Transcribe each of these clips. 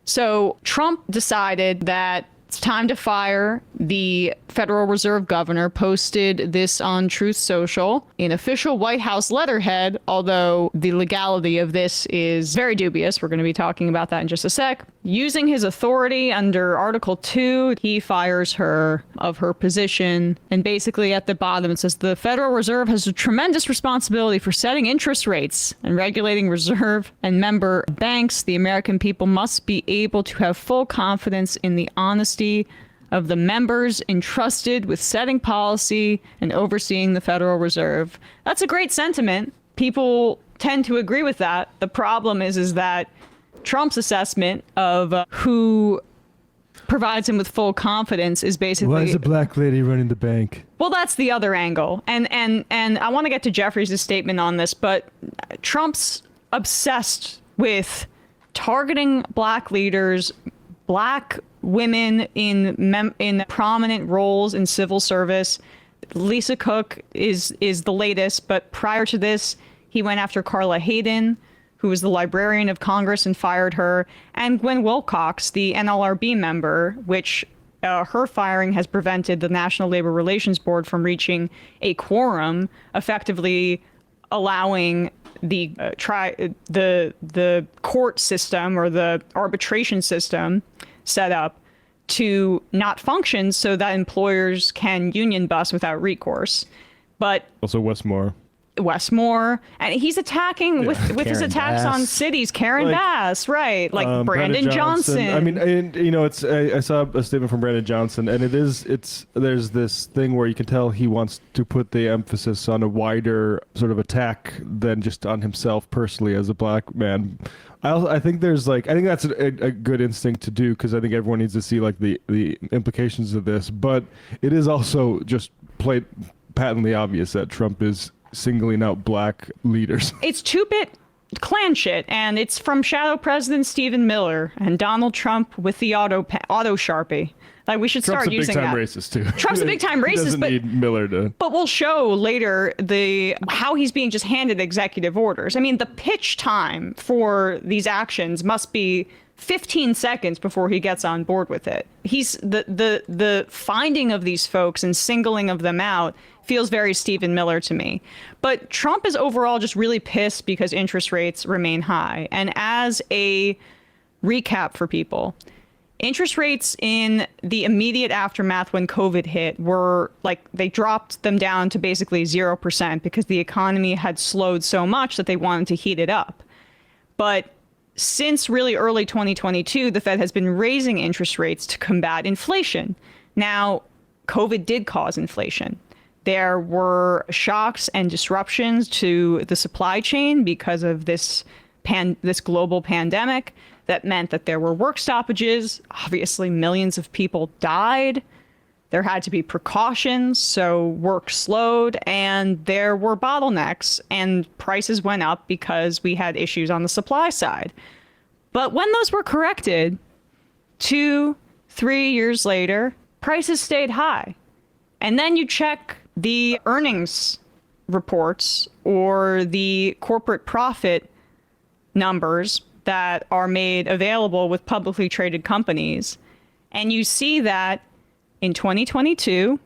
So Trump decided that it's time to fire the Federal Reserve governor, posted this on Truth Social in official White House letterhead, although the legality of this is very dubious. We're going to be talking about that in just a sec. Using his authority under Article 2, he fires her of her position. And basically at the bottom, it says the Federal Reserve has a tremendous responsibility for setting interest rates and regulating reserve and member banks. The American people must be able to have full confidence in the honesty of the members entrusted with setting policy and overseeing the Federal Reserve. That's a great sentiment. People tend to agree with that. The problem is that Trump's assessment of who provides him with full confidence is basically... Why is a black lady running the bank? Well, that's the other angle. And I want to get to Jeffries' statement on this, but Trump's obsessed with targeting black leaders, black women in prominent roles in civil service. Lisa Cook is the latest, but prior to this, he went after Carla Hayden, who was the Librarian of Congress, and fired her, and Gwen Wilcox, the NLRB member, which her firing has prevented the National Labor Relations Board from reaching a quorum, effectively allowing the court system or the arbitration system set up to not function so that employers can union bust without recourse. But also Westmore, and he's attacking with his attacks on cities. Karen Bass, right? Like Brandon Johnson. I mean, and, you know, I saw a statement from Brandon Johnson, and there's this thing where you can tell he wants to put the emphasis on a wider sort of attack than just on himself personally as a black man. I think that's a good instinct to do, because I think everyone needs to see like the implications of this. But it is also just patently obvious that Trump is singling out black leaders. It's two-bit Klan shit, and it's from Shadow President Stephen Miller and Donald Trump with the auto Sharpie. Like, we should start using that. Trump's a big-time racist, too. Trump's a big-time racist, doesn't need Miller to... But we'll show later how he's being just handed executive orders. I mean, the pitch time for these actions must be 15 seconds before he gets on board with it. He's the finding of these folks and singling of them out feels very Stephen Miller to me. But Trump is overall just really pissed because interest rates remain high. And as a recap for people, interest rates in the immediate aftermath when COVID hit were like, they dropped them down to basically 0% because the economy had slowed so much that they wanted to heat it up. But since really early 2022, the Fed has been raising interest rates to combat inflation. Now, COVID did cause inflation. There were shocks and disruptions to the supply chain because of this global pandemic that meant that there were work stoppages. Obviously, millions of people died. There had to be precautions, so work slowed, and there were bottlenecks, and prices went up because we had issues on the supply side. But when those were corrected, 2-3 years later, prices stayed high. And then you check the earnings reports or the corporate profit numbers that are made available with publicly traded companies, and you see that in 2022,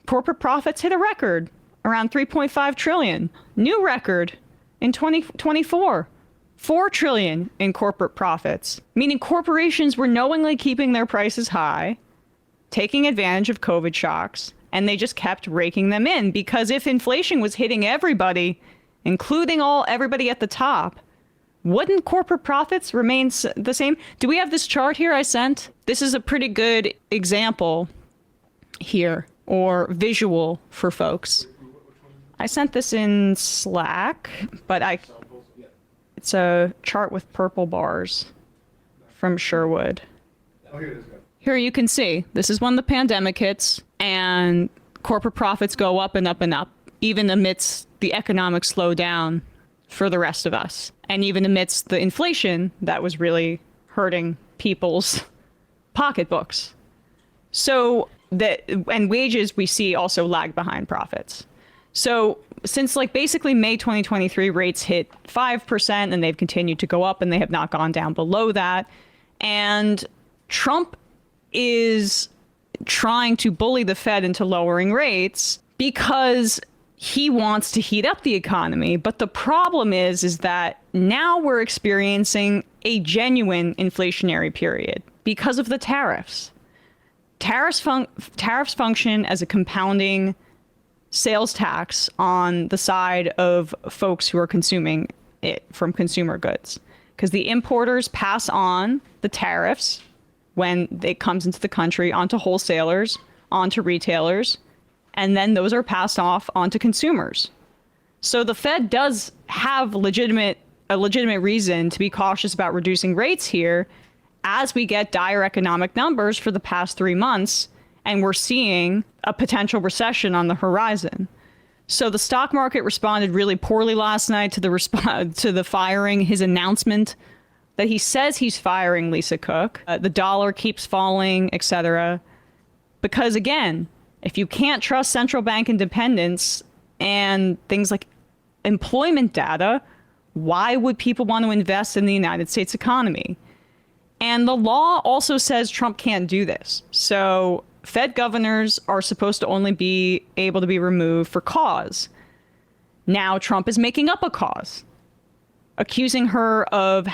corporate profits hit a record around 3.5 trillion. New record in 2024, 4 trillion in corporate profits, meaning corporations were knowingly keeping their prices high, taking advantage of COVID shocks, and they just kept raking them in, because if inflation was hitting everybody, including everybody at the top, wouldn't corporate profits remain the same? Do we have this chart here I sent? This is a pretty good example here, or visual for folks. I sent this in Slack, but it's a chart with purple bars from Sherwood. Oh, here it is. Here you can see, this is when the pandemic hits and corporate profits go up and up and up, even amidst the economic slowdown for the rest of us. And even amidst the inflation that was really hurting people's pocketbooks. So and wages we see also lag behind profits. So since like basically May 2023, rates hit 5% and they've continued to go up and they have not gone down below that. And Trump is trying to bully the Fed into lowering rates because he wants to heat up the economy. But the problem is that now we're experiencing a genuine inflationary period because of the tariffs. Tariffs function as a compounding sales tax on the side of folks who are consuming it from consumer goods, because the importers pass on the tariffs when it comes into the country onto wholesalers, onto retailers, and then those are passed off onto consumers. So the Fed does have a legitimate reason to be cautious about reducing rates here as we get dire economic numbers for the past 3 months, and we're seeing a potential recession on the horizon. So the stock market responded really poorly last night to the firing, his announcement that he says he's firing Lisa Cook. The dollar keeps falling, etc. Because again, if you can't trust central bank independence and things like employment data, why would people want to invest in the United States economy? And the law also says Trump can't do this. So Fed governors are supposed to only be able to be removed for cause. Now Trump is making up a cause, accusing her of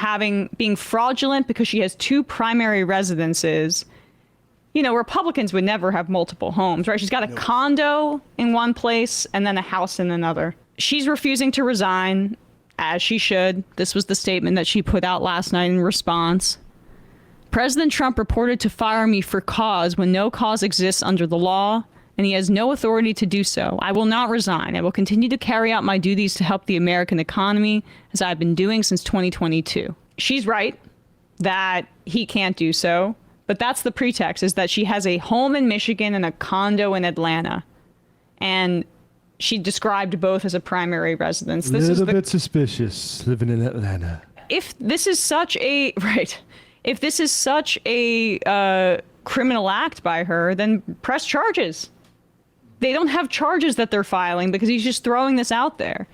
being fraudulent because she has 2 primary residences. You know, Republicans would never have multiple homes, right? She's got a condo in one place and then a house in another. She's refusing to resign, as she should. This was the statement that she put out last night in response. President Trump reported to fire me for cause when no cause exists under the law, and he has no authority to do so. I will not resign. I will continue to carry out my duties to help the American economy, as I've been doing since 2022. She's right that he can't do so, but that's the pretext, is that she has a home in Michigan and a condo in Atlanta. And she described both as a primary residence. This is a little bit suspicious, living in Atlanta. If this is such a criminal act by her, then press charges. They don't have charges that they're filing because he's just throwing this out there.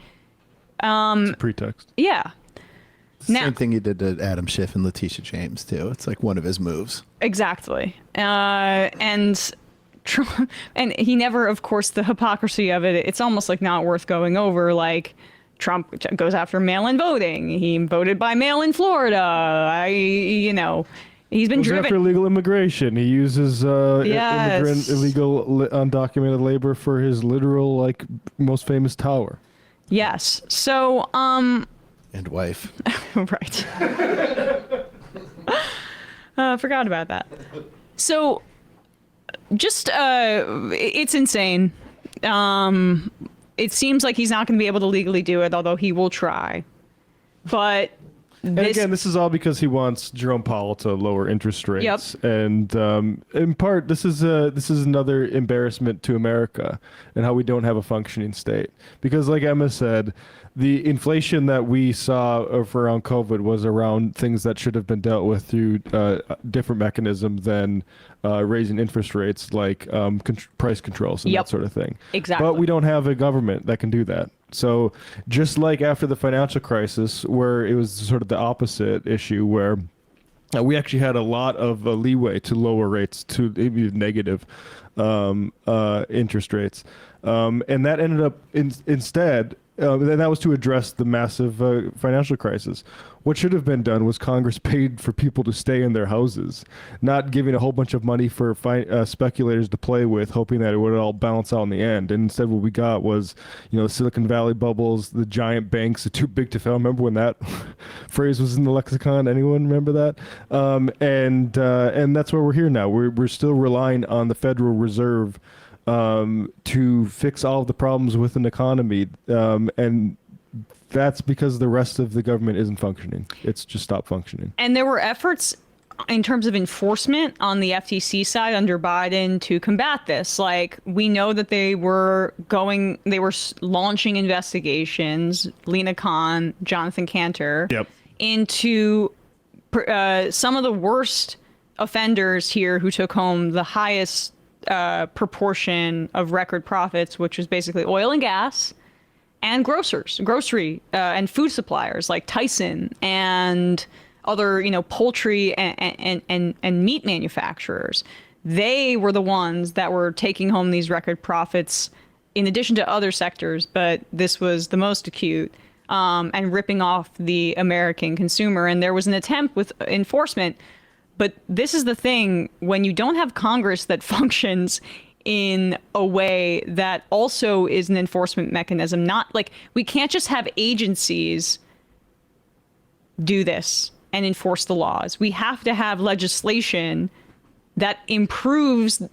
It's a pretext. Yeah. Same thing he did to Adam Schiff and Letitia James too. It's like one of his moves. Exactly. And Trump, and he never, of course, the hypocrisy of it, it's almost like not worth going over. Like, Trump goes after mail-in voting. He voted by mail in Florida. He's been driven after illegal immigration. He uses immigrant, illegal, undocumented labor for his literal, most famous tower. Yes. So, and wife. Right. Forgot about that. So, just it's insane. It seems like he's not going to be able to legally do it, although he will try. But again, this is all because he wants Jerome Powell to lower interest rates. Yep. And in part, this is another embarrassment to America and how we don't have a functioning state. Because like Emma said, the inflation that we saw around COVID was around things that should have been dealt with through different mechanisms than raising interest rates, like price controls and that sort of thing. Exactly. But we don't have a government that can do that. So just like after the financial crisis, where it was sort of the opposite issue, where we actually had a lot of leeway to lower rates to maybe negative interest rates. And that ended up instead, and that was to address the massive financial crisis. What should have been done was Congress paid for people to stay in their houses, not giving a whole bunch of money for speculators to play with, hoping that it would all balance out in the end. And instead what we got was, the Silicon Valley bubbles, the giant banks, the too big to fail. Remember when that phrase was in the lexicon? Anyone remember that? And that's where we're here now. We're still relying on the Federal Reserve to fix all of the problems with an economy. And that's because the rest of the government isn't functioning. It's just stopped functioning. And there were efforts in terms of enforcement on the FTC side under Biden to combat this. Like, we know that they were launching investigations, Lena Khan, Jonathan Cantor, into some of the worst offenders here who took home the highest proportion of record profits, which was basically oil and gas and grocery and food suppliers like Tyson and other, poultry and meat manufacturers. They were the ones that were taking home these record profits in addition to other sectors, but this was the most acute, and ripping off the American consumer. And there was an attempt with enforcement. But this is the thing, when you don't have Congress that functions in a way that also is an enforcement mechanism, not like we can't just have agencies do this and enforce the laws. We have to have legislation that improves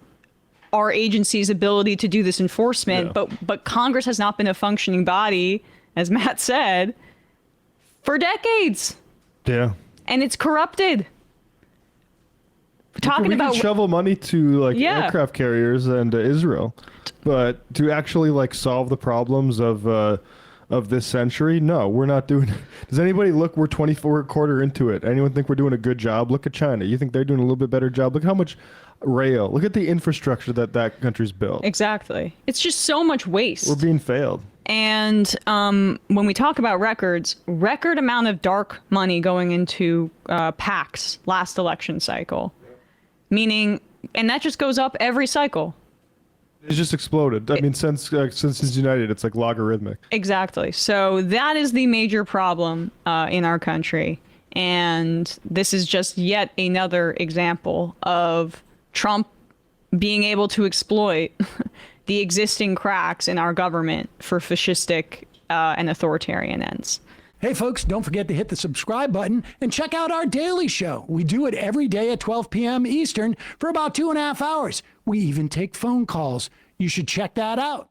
our agency's ability to do this enforcement. Yeah. But Congress has not been a functioning body, as Matt said, for decades. Yeah. And it's corrupted. Talking we about can shovel money to Yeah. aircraft carriers and Israel, but to actually solve the problems of this century, no, we're not doing it. Does anybody look? We're 24 quarter into it. Anyone think we're doing a good job? Look at China. You think they're doing a little bit better job? Look how much rail. Look at the infrastructure that country's built. Exactly. It's just so much waste. We're being failed. And when we talk about record amount of dark money going into PACs last election cycle, meaning, and that just goes up every cycle. It's just exploded. I mean, since it's united, it's like logarithmic. Exactly. So that is the major problem in our country. And this is just yet another example of Trump being able to exploit the existing cracks in our government for fascistic and authoritarian ends. Hey, folks, don't forget to hit the subscribe button and check out our daily show. We do it every day at 12 p.m. Eastern for about 2.5 hours. We even take phone calls. You should check that out.